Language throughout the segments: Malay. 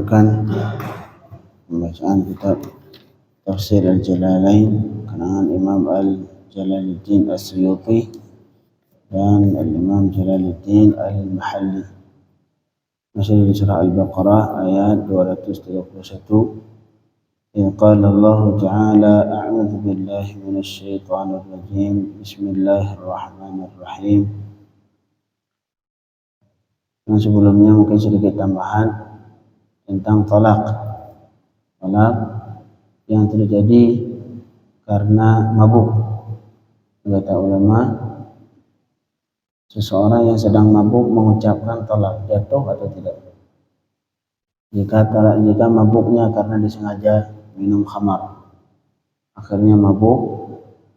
melanjutkan pembacaan kitab Tafsir Al-Jalalain karangan Imam Al-Jalaluddin As-Suyuti dan Al-Imam Jalaluddin Al-Mahalli. Masih di surah Al-Baqarah ayat 231. إذ قال الله تعالى أعوذ بالله من الشيطان الرجيم بسم الله الرحمن الرحيم. Yang sebelumnya mungkin sedikit tambahan tentang talak yang terjadi karena mabuk. Kata ulama, seseorang yang sedang mabuk mengucapkan talak jatuh atau tidak. Jika mabuknya karena disengaja minum khamar, akhirnya mabuk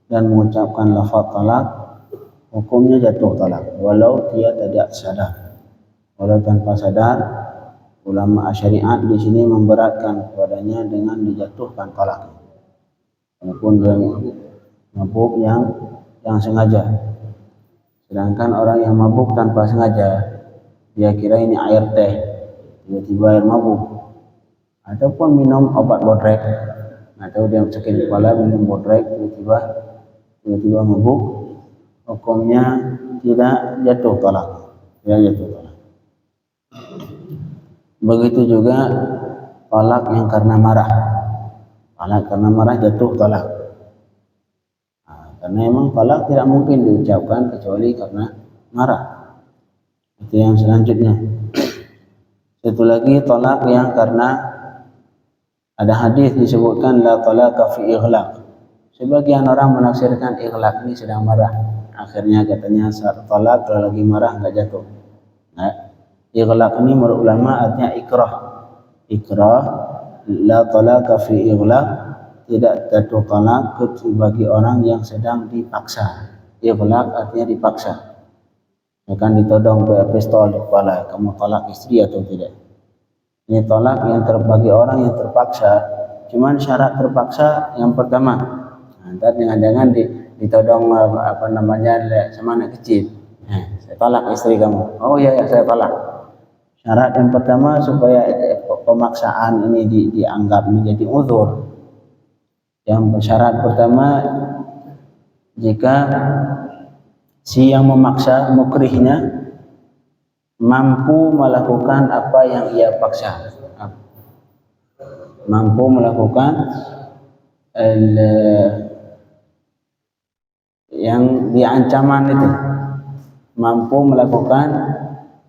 dan mengucapkan lafaz talak, hukumnya jatuh talak walau dia tidak sadar. Walau tanpa sadar, ulama syariat di sini memberatkan kepadanya dengan dijatuhkan talak. Walaupun dia mabuk yang sengaja. Sedangkan orang yang mabuk tanpa sengaja, dia kira ini air teh, tiba-tiba air mabuk. Ataupun minum obat bodrek, atau dia sakit kepala minum bodrek, tiba-tiba mabuk, hukumnya tidak jatuh talak. Tidak jatuh talak. Begitu juga talak yang karena marah. Talak karena marah jatuh talak. Karena memang talak tidak mungkin diucapkan kecuali karena marah. Itu yang selanjutnya. Satu lagi talak yang karena ada hadis disebutkan la talaqa fi ighlaq. Sebagian orang menafsirkan ighlaq ini sedang marah. Akhirnya katanya saat talak kalau lagi marah enggak jatuh. Ighlaq ini menurut ulama artinya ikrah. Ikrah, la talaqa fi ighlaq, tidak jatuh talak bagi orang yang sedang dipaksa. Ighlaq artinya dipaksa. Akan ditodong pistol di kepala, kamu talak istri atau tidak. Ini talak yang bagi orang yang terpaksa. Cuman syarat terpaksa yang pertama, nanti jangan-jangan ditodong sama anak kecil. Saya talak istri kamu. Oh iya saya talak. Syarat yang pertama supaya pemaksaan ini dianggap menjadi uzur. Yang syarat pertama, jika si yang memaksa, mukrihnya, mampu melakukan apa yang ia paksa, mampu melakukan yang diancaman itu, mampu melakukan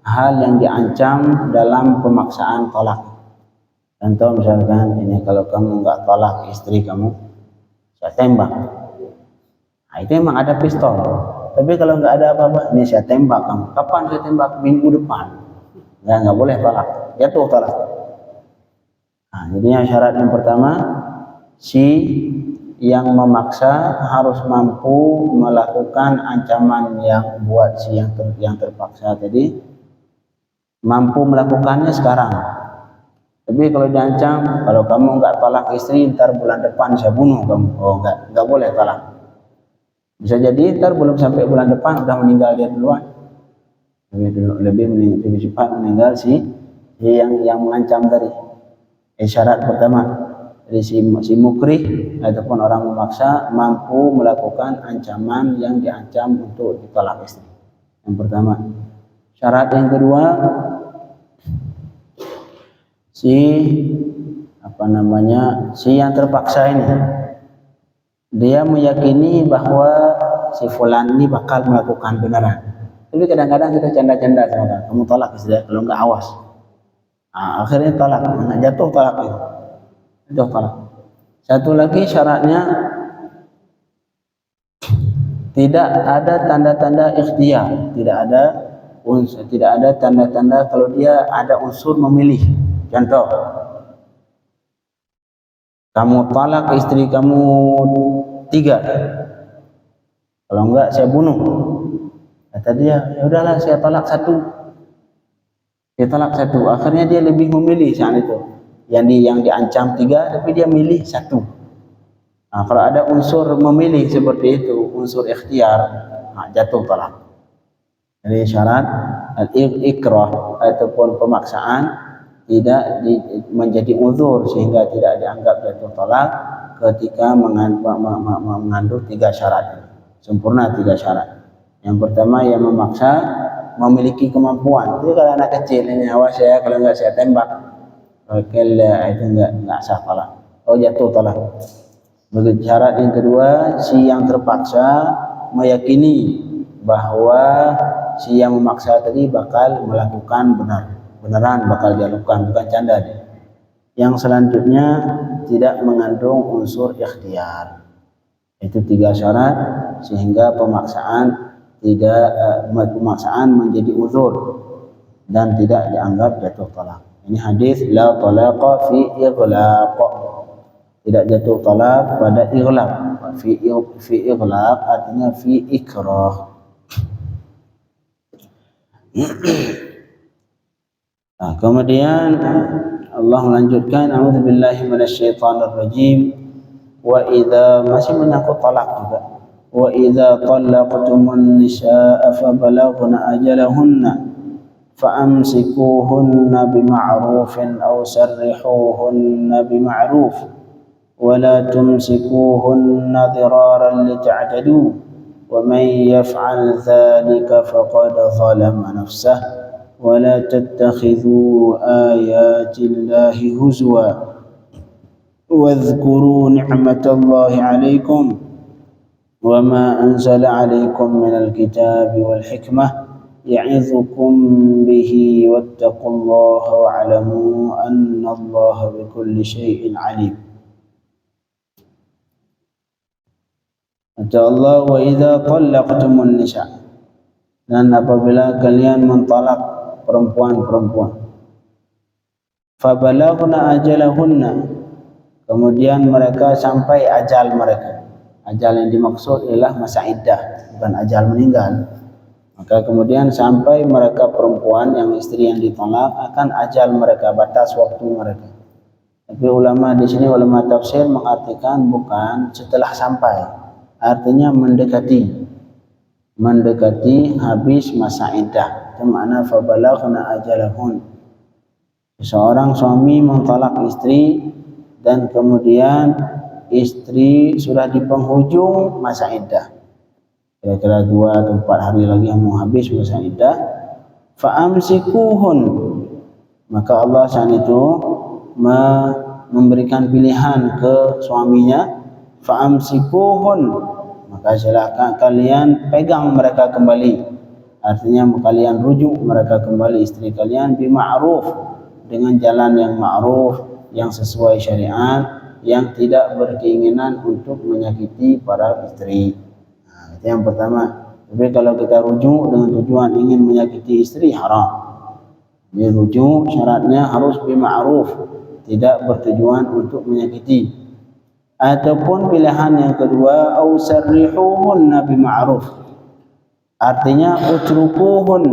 hal yang diancam dalam pemaksaan talak. Contoh misalkan ini, kalau kamu enggak talak istri kamu, saya tembak. Nah, itu memang ada pistol. Tapi kalau enggak ada apa-apa, ini saya tembak kamu. Kapan saya tembak? Minggu depan. Enggak boleh talak. Jatuh talak. Nah, jadi syarat yang pertama, si yang memaksa harus mampu melakukan ancaman yang buat si yang terpaksa tadi mampu melakukannya sekarang. Tapi kalau diancam, kalau kamu enggak talak istri, ntar bulan depan saya bunuh kamu. Oh enggak boleh talak. Bisa jadi ntar belum sampai bulan depan udah meninggal dia duluan. Lebih cepat meninggal si yang mengancam tadi. Syarat pertama, dari si mukrih ataupun orang memaksa mampu melakukan ancaman yang diancam untuk ditolak istri. Yang pertama. Syarat yang kedua, si yang terpaksa ini dia meyakini bahwa si fulan ini bakal melakukan benaran. Tapi kadang-kadang kita canda-canda sama dia, kamu tolak istri kalau enggak awas. Nah, akhirnya tolak, jatuh talak itu. Jatuh talak. Satu lagi syaratnya, tidak ada tanda-tanda ikhtiar, tidak ada tanda-tanda kalau dia ada unsur memilih. Contoh, kamu talak istri kamu 3, kalau enggak saya bunuh. Kata dia, ya udahlah saya talak 1. Dia talak 1. Akhirnya dia lebih memilih saat itu. Yang diancam 3, tapi dia milih 1. Nah, kalau ada unsur memilih seperti itu, unsur ikhtiar, jatuh talak. Jadi syarat al-ikrah ataupun pemaksaan menjadi uzur sehingga tidak dianggap jatuh talak ketika mengandung 3 syarat. Sempurna 3 syarat. Yang pertama yang memaksa, memiliki kemampuan. Itu kalau anak kecil ini, awas ya kalau enggak saya tembak. Kalau itu enggak sah talak. Oh jatuh talak. Begitu syarat yang kedua, si yang terpaksa meyakini bahwa si yang memaksa tadi bakal melakukan beneran bakal dilakukan, bukan canda dia. Yang selanjutnya tidak mengandung unsur ikhtiar. Itu 3 syarat sehingga pemaksaan menjadi uzur dan tidak dianggap jatuh talak. Ini hadis la talaqa fi ighlaq. Tidak jatuh talak pada ighlaq. Fi ighlaq artinya fi ikrah. Nah, kemudian Allah melanjutkan a'udzubillahi minasyaitonirrajim wa idza, masih menyangkut talak juga, wa idza talaqtumun nisaa fa balaghna ajalahunna fa amsikuhunna bima'rufin aw sarrihuhunna bima'ruf wa la tumsikuhunna diraran lita'tadu wa man yaf'al dhalika faqad zalama nafsahu ولا تتخذوا آيات الله هزوا واذكروا نعمة الله عليكم وما أنزل عليكم من الكتاب والحكمة يعظكم به واتقوا الله واعلموا أن الله بكل شيء عليم. Kata Allah, wa idza talaqtumun nisa, dan apabila kalian mentalak perempuan-perempuan, fabalaghna ajalahunna, kemudian mereka sampai ajal mereka. Ajal yang dimaksud ialah masa iddah, bukan ajal meninggal. Maka kemudian sampai mereka perempuan yang istri yang ditolak akan ajal mereka, batas waktu mereka. Tapi ulama di sini, ulama tafsir mengartikan bukan setelah sampai, artinya mendekati habis masa iddah. Itu makna fabalaghna ajalahun. Seorang suami mentalak istri dan kemudian istri sudah di penghujung masa iddah, kira-kira 2 atau 4 hari lagi yang mau habis masa iddah, fa'amsikuhun, maka Allah saat itu memberikan pilihan ke suaminya, fa'amsikuhun, maka silakan kalian pegang mereka kembali. Artinya kalian rujuk mereka kembali, istri kalian, bima'ruf, dengan jalan yang ma'ruf, yang sesuai syariat, yang tidak berkeinginan untuk menyakiti para istri. Nah, itu yang pertama. Tapi kalau kita rujuk dengan tujuan ingin menyakiti istri, haram. Jadi rujuk syaratnya harus bima'ruf, tidak bertujuan untuk menyakiti. Ataupun pilihan yang kedua, au sarrihuhunna bima'ruf, artinya utrukuhun,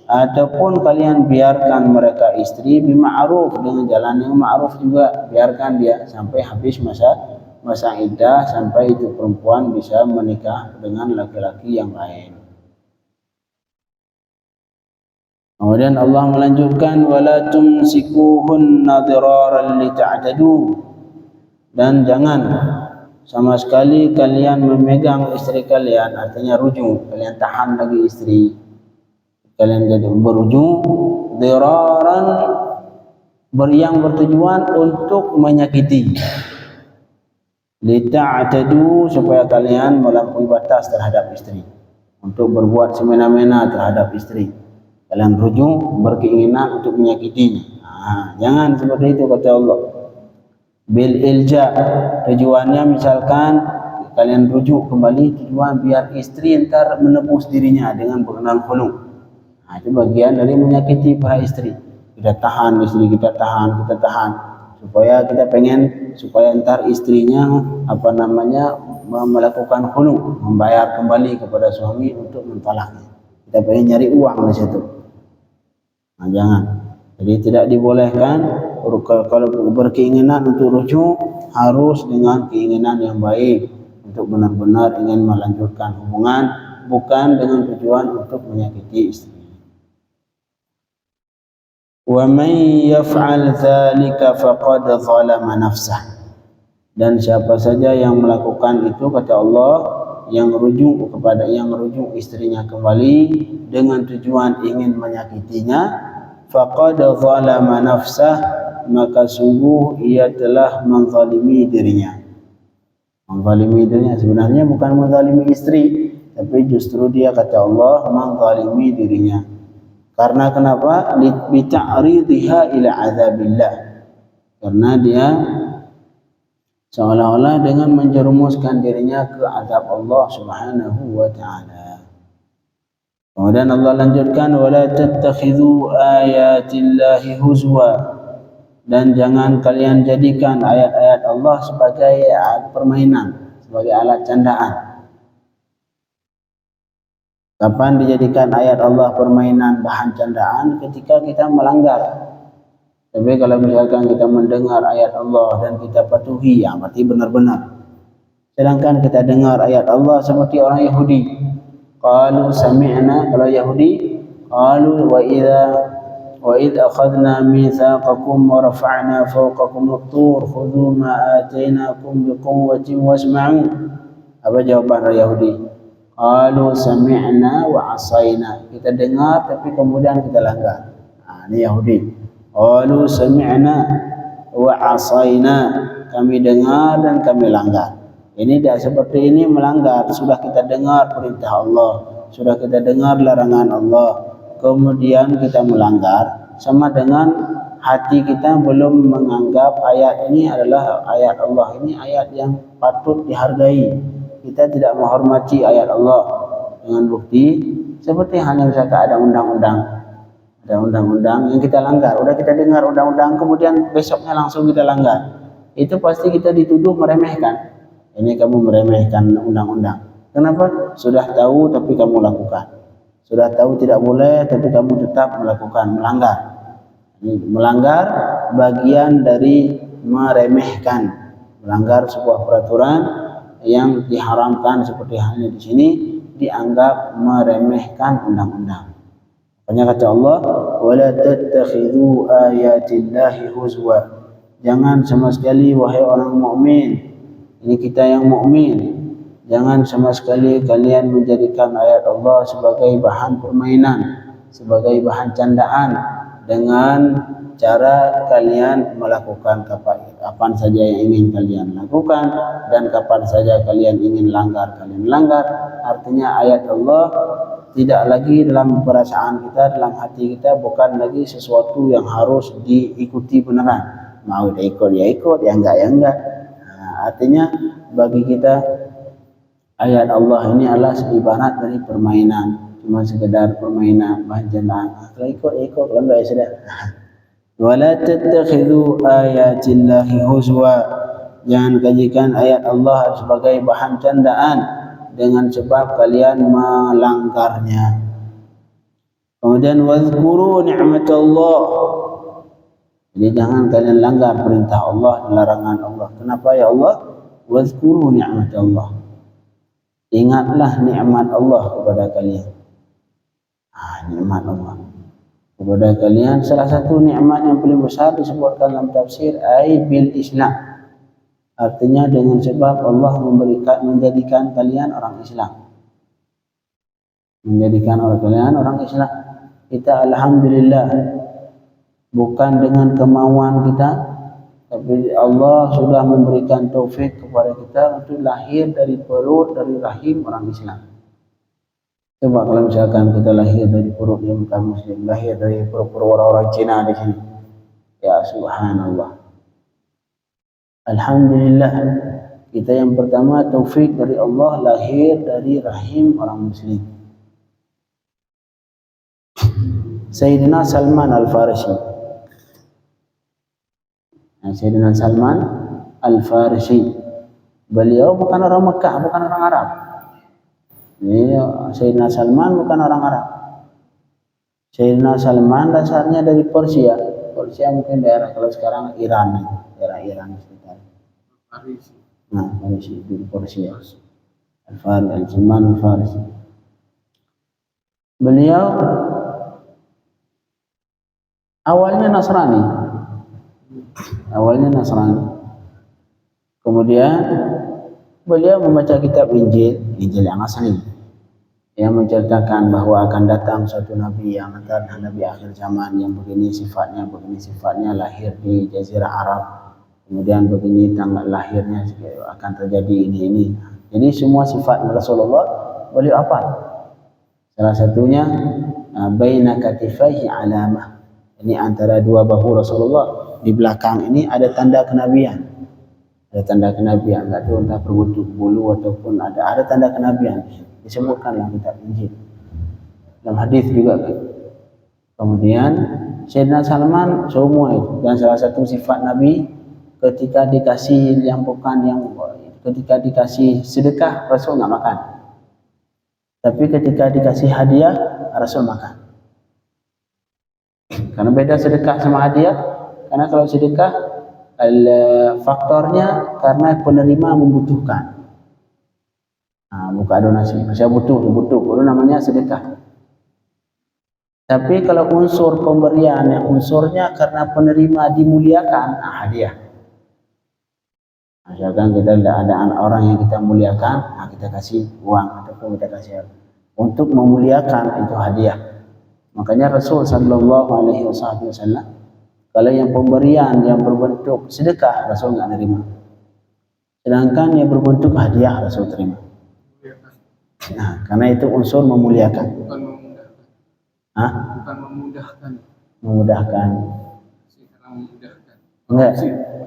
ataupun kalian biarkan mereka istri bima'ruf, dengan jalan yang ma'ruf juga, biarkan dia sampai habis masa iddah, sampai itu perempuan bisa menikah dengan laki-laki yang lain. Kemudian Allah melanjutkan wala tumsikuhunna diraran lita'tadu, dan jangan sama sekali kalian memegang istri kalian, artinya rujuk, kalian tahan lagi istri kalian, jadi berujung diraran, yang bertujuan untuk menyakiti, lita'tadu, supaya kalian melampaui batas terhadap istri, untuk berbuat semena-mena terhadap istri. Kalian rujuk berkeinginan untuk menyakitinya. Jangan seperti itu, kata Allah. Bil ilja, tujuannya misalkan kalian rujuk kembali, tujuan biar istri entar menebus dirinya dengan berkenan khulu. Itu bagian dari menyakiti para istri. Kita tahan istri, kita tahan, supaya kita pengen supaya entar istrinya melakukan khulu, membayar kembali kepada suami untuk mentalaknya. Kita pengen nyari uang di situ. Jangan. Jadi tidak dibolehkan. Kalau berkeinginan untuk rujuk, harus dengan keinginan yang baik, untuk benar-benar ingin melanjutkan hubungan, bukan dengan tujuan untuk menyakiti istri. Wa man yaf'al dzalika faqad zalama nafsah. Dan siapa saja yang melakukan itu, kata Allah, yang merujuk istrinya kembali dengan tujuan ingin menyakitinya, faqad zalama nafsah, maka sungguh ia telah menzalimi dirinya. Menzalimi dirinya sebenarnya bukan menzalimi istri, tapi justru dia, kata Allah, menzalimi dirinya. Karena kenapa? Bi ta'ridhiha ila azabillah. Karena dia seolah-olah dengan menjerumuskan dirinya ke azab Allah Subhanahu wa taala. Kemudian Allah lanjutkan, wala tattakhidhu ayatillahi huzwa, dan jangan kalian jadikan ayat-ayat Allah sebagai permainan, sebagai alat candaan. Kapan dijadikan ayat Allah permainan, bahan candaan? Ketika kita melanggar. Tapi kalau misalkan kita mendengar ayat Allah dan kita patuhi, ya berarti benar-benar. Sedangkan kita dengar ayat Allah seperti orang Yahudi, qalu sami'na, kalau Yahudi qalu wa idza akhadna mitsaqakum wa rafa'na fawqakum at-tur khudhu ma atainakum biquwwatin wasma'u. Apa jawaban orang Yahudi? Qalu sami'na wa 'asaina. Kita dengar tapi kemudian kita langgar. Nah, ini Yahudi. Qalu sami'na wa 'asaina, kami dengar dan kami langgar. Ini tidak seperti ini melanggar. Sudah kita dengar perintah Allah, sudah kita dengar larangan Allah, kemudian kita melanggar, sama dengan hati kita belum menganggap ayat ini adalah ayat Allah, ini ayat yang patut dihargai. Kita tidak menghormati ayat Allah dengan bukti seperti hanya misalkan ada undang-undang yang kita langgar. Udah kita dengar undang-undang, kemudian besoknya langsung kita langgar. Itu pasti kita dituduh meremehkan. Ini kamu meremehkan undang-undang. Kenapa? Sudah tahu tapi kamu lakukan. Sudah tahu tidak boleh tapi kamu tetap melakukan, melanggar. Ini melanggar bagian dari meremehkan. Melanggar sebuah peraturan yang diharamkan seperti halnya di sini dianggap meremehkan undang-undang. Makanya kata Allah, wala tattakhidhu ayatillahi huzwa. Jangan sama sekali wahai orang mukmin, ini kita yang mukmin, jangan sama sekali kalian menjadikan ayat Allah sebagai bahan permainan, sebagai bahan candaan, dengan cara kalian melakukan kapan saja yang ingin kalian lakukan dan kapan saja kalian ingin langgar, kalian langgar. Artinya ayat Allah tidak lagi dalam perasaan kita, dalam hati kita, bukan lagi sesuatu yang harus diikuti beneran. Mau ikut ya ikut, ya enggak ya enggak. Nah, artinya bagi kita ayat Allah ini adalah ibarat dari permainan, cuma sekedar permainan, bahan candaan. Kalau ikut ya ikut, kalau enggak ya sudah. Wala tattakhidhu ayatillahi huzwa. Jangan jadikan ayat Allah sebagai bahan candaan dengan sebab kalian melanggarnya. Kemudian wazkuru ni'matallah. Jadi jangan kalian langgar perintah Allah dan larangan Allah. Kenapa ya Allah? Wazkuru ni'matallah. Ingatlah nikmat Allah kepada kalian. Nikmat Allah kepada kalian. Salah satu nikmat yang paling besar disebutkan dalam tafsir ai bil Islam. Artinya dengan sebab Allah menjadikan kalian orang Islam. Menjadikan kalian orang Islam. Kita alhamdulillah, bukan dengan kemauan kita, tapi Allah sudah memberikan taufik kepada kita untuk lahir dari perut, dari rahim orang Islam. Coba kalau misalkan kita lahir dari perut yang bukan Muslim, lahir dari perut orang-orang Cina di sini, ya subhanallah. Alhamdulillah, kita yang pertama taufik dari Allah lahir dari rahim orang Muslim. Sayyidina Salman Al-Farisi. Sayyidina Salman Al-Farisi, beliau bukan orang Mekah, bukan orang Arab. Sayyidina Salman bukan orang Arab. Sayyidina Salman dasarnya dari Persia. Persia mungkin daerah, kalau sekarang Iran, daerah Iran sekitar. Farisi di Persia. Salman Al-Farisi. Beliau Awalnya Nasrani. Awalnya Nasrani. Kemudian beliau membaca kitab Injil yang asli, yang menceritakan bahwa akan datang suatu nabi yang adalah nabi akhir zaman, yang begini sifatnya, lahir di Jazirah Arab, kemudian begini tanggal lahirnya, akan terjadi ini. Jadi semua sifat Rasulullah beliau hafal. Salah satunya baina katifaihi alamah. Ini antara dua bahu Rasulullah, di belakang ini ada tanda kenabian. Ada tanda kenabian, enggak tahu entah berbentuk bulu ataupun ada tanda kenabian. Disebutkan dalam kitab Injil. Dalam hadis juga. Kemudian Sayyidina Salman semua itu, dan salah satu sifat Nabi ketika dikasih ketika dikasih sedekah Rasul enggak makan. Tapi ketika dikasih hadiah Rasul makan. Karena beda sedekah sama hadiah. Karena kalau sedekah faktornya karena penerima membutuhkan. Buka donasi, saya butuh, itu namanya sedekah. Tapi kalau unsur pemberian yang unsurnya karena penerima dimuliakan, hadiah. Misalkan kita ada orang yang kita muliakan, kita kasih uang ataupun kita kasih untuk memuliakan, itu hadiah. Makanya Rasul sallallahu alaihi wasallam kalau yang pemberian yang berbentuk sedekah Rasul enggak nerima. Sedangkan yang berbentuk hadiah Rasul terima. Karena itu unsur memuliakan. Bukan memudahkan. Bukan memudahkan. Memudahkan.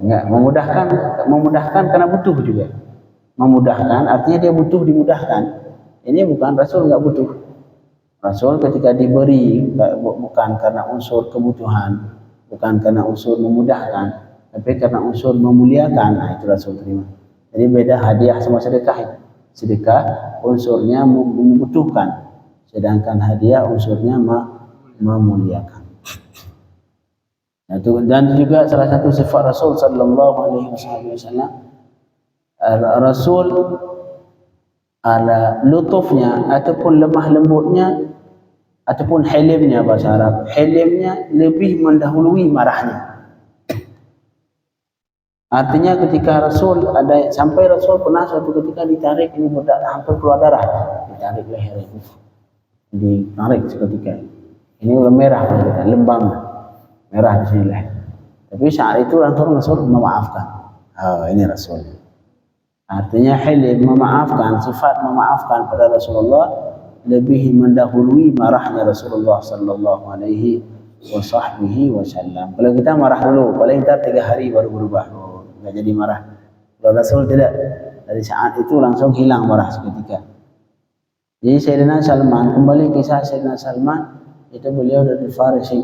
Enggak, memudahkan karena butuh juga. Memudahkan artinya dia butuh dimudahkan. Ini bukan Rasul enggak butuh. Rasul ketika diberi bukan karena unsur kebutuhan, bukan karena unsur memudahkan, tapi karena unsur memuliakan, itu Rasul terima. Jadi beda hadiah sama sedekah. Sedekah unsurnya membutuhkan, sedangkan hadiah unsurnya memuliakan. Dan juga salah satu sifat Rasul sallallahu alaihi wasallam, Rasul ala lutufnya ataupun lemah lembutnya ataupun hilimnya, bahasa Arab, hilimnya lebih mendahului marahnya. Artinya ketika Rasul sampai Rasul pernah suatu ketika ditarik, ini hampir keluar darah, ditarik leher itu, ditarik seketika, ini udah merah, lembam merah di sini leher. Tapi saat itu langsung Rasul memaafkan. Ini Rasul. Artinya hilim, memaafkan, sifat memaafkan pada Rasulullah lebih mendahului marahnya Rasulullah sallallahu alaihi wasallam. Kalau kita marah dulu, paling ntar 3 hari baru berubah. Enggak jadi marah. Kalau Rasul tidak, dari saat itu langsung hilang marah seketika. Jadi Sayyidina Salman, kembali kisah Sayyidina Salman, itu beliau dari Farisi.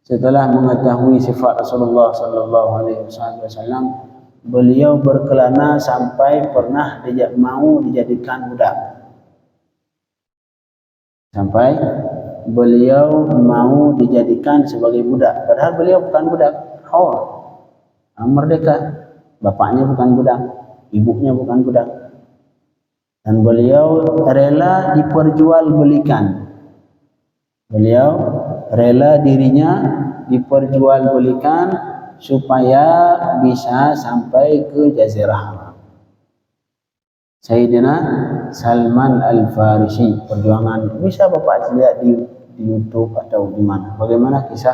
Setelah mengetahui sifat Rasulullah sallallahu alaihi wasallam, beliau berkelana sampai pernah mau dijadikan budak. Sampai beliau mau dijadikan sebagai budak, padahal beliau bukan budak, merdeka. Bapaknya bukan budak, ibunya bukan budak, dan beliau rela diperjualbelikan. Beliau rela dirinya diperjualbelikan supaya bisa sampai ke Jazirah Arab. Sayyidina Salman Al-Farisi, perjuangan, bisa Bapak lihat di YouTube atau di mana, bagaimana kisah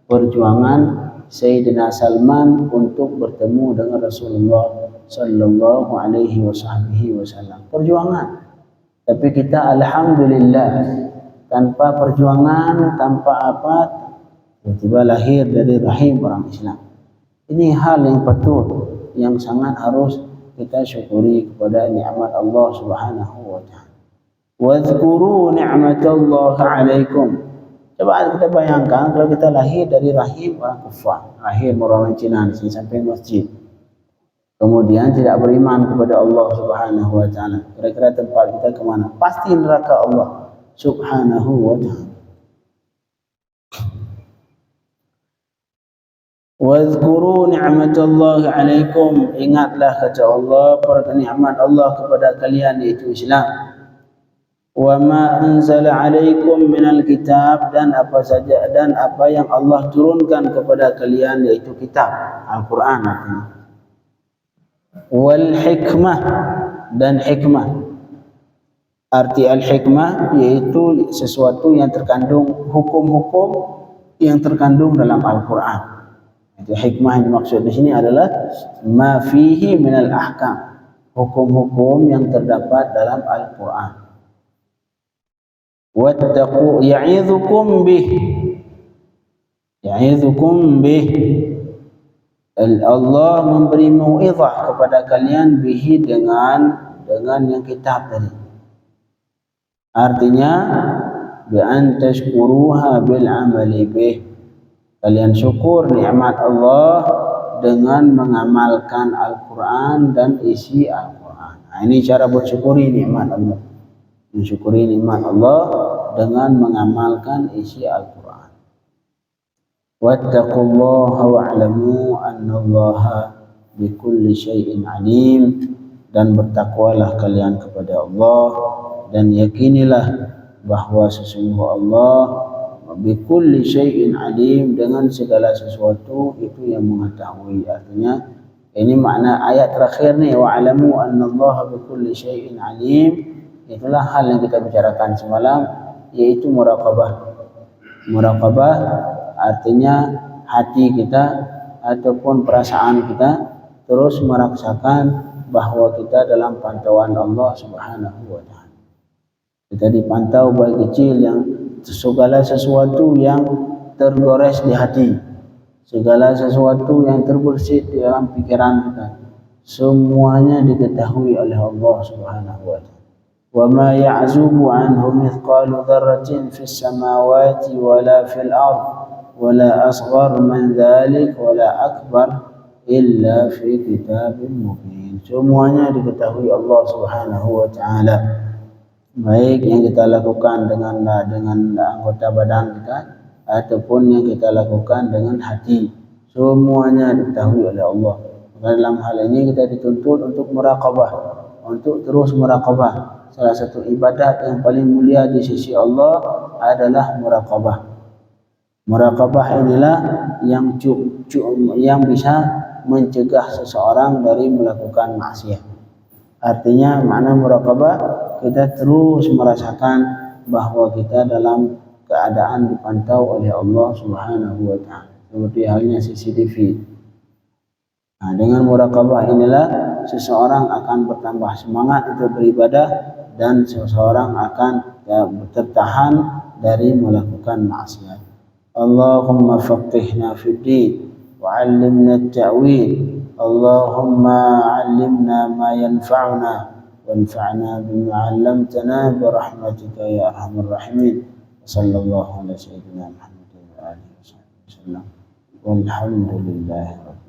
perjuangan Sayyidina Salman untuk bertemu dengan Rasulullah sallallahu alaihi wasallam. Perjuangan. Tapi kita alhamdulillah, tanpa perjuangan, tanpa apa, tiba-tiba lahir dari rahim orang Islam. Ini hal yang patut, yang sangat harus kita syukuri kepada nikmat Allah Subhanahu wa taala. Wadhkuru ni'matallahi 'alaikum. Coba kita bayangkan kalau kita lahir dari rahim orang kufar, lahir orang Cina di sini sampai masjid. Kemudian tidak beriman kepada Allah Subhanahu wa taala. Kira-kira tempat kita ke mana? Pasti neraka Allah Subhanahu wa taala. Wadhkuru ni'matallahi 'alaikum, ingatlah kata Allah nikmat Allah kepada kalian, yaitu Islam. wa ma anzala alaikum minal kitab, dan apa saja dan apa yang Allah turunkan kepada kalian, yaitu kitab Al-Quran artinya. Wal hikmah, dan hikmah. Arti al-hikmah yaitu sesuatu yang terkandung hukum-hukum yang terkandung dalam Al-Quran. Itu hikmah yang dimaksud di sini adalah ma fihi minal ahkam, hukum-hukum yang terdapat dalam Al-Quran. Wattaqu ya'idzukum bih, ya'idzukum bih, Allah memberi mau'izah kepada kalian bihi, dengan yang kitab tadi. Artinya bi an tashkuruha bil amali bih, kalian syukur nikmat Allah dengan mengamalkan Al-Quran dan isi Al-Quran. Nah, ini cara bersyukuri nikmat Allah. Mensyukuri nikmat Allah dengan mengamalkan isi Al-Quran. Wattaqullaha wa'lamu annallaha bikulli syai'in alim, dan bertakwalah kalian kepada Allah, dan yakinilah bahwa sesungguhnya Allah bikulli syai'in alim, dengan segala sesuatu itu yang mengetahui. Artinya ini makna ayat terakhir nih, wa'lamu annallaha bikulli syai'in alim. Itulah hal yang kita bicarakan semalam, yaitu muraqabah. Muraqabah artinya hati kita ataupun perasaan kita terus merasakan bahwa kita dalam pantauan Allah Subhanahu wa taala. Kita dipantau baik kecil, yang segala sesuatu yang tergores di hati, segala sesuatu yang terbersit di dalam pikiran kita, semuanya diketahui oleh Allah Subhanahu wa taala. وَمَا يَعْزُبُ عَنْهُ مِثْقَالُ ذَرَّةٍ فِي السَّمَاوَاتِ وَلَا فِي الْأَرْضِ وَلَا أَصْغَرُ مِنْ ذَلِكَ وَلَا أَكْبَرُ إِلَّا فِي كِتَابٍ مُبِينٍ. Semuanya diketahui Allah Subhanahu wa taala. Baik yang kita lakukan dengan anggota badan kita ataupun yang kita lakukan dengan hati, semuanya diketahui oleh Allah. Dalam hal ini kita dituntut untuk muraqabah, untuk terus muraqabah. Salah satu ibadat yang paling mulia di sisi Allah adalah muraqabah. Muraqabah inilah yang bisa mencegah seseorang dari melakukan maksiat. Artinya makna muraqabah, kita terus merasakan bahwa kita dalam keadaan dipantau oleh Allah Subhanahu wa taala, seperti halnya CCTV. Nah, dengan muraqabah inilah seseorang akan bertambah semangat untuk beribadah, dan seseorang akan tertahan dari melakukan maksiat. Allahumma faqihna fid din wa 'allimna at-ta'wil. Allahumma 'allimna ma yanfa'una wanfa'na bima 'allamtana bi rahmatika ya arhamar rahimin. Sallallahu ala sayyidina Muhammadin wa alihi wasallam. Walhamdulillahi rabbil alamin.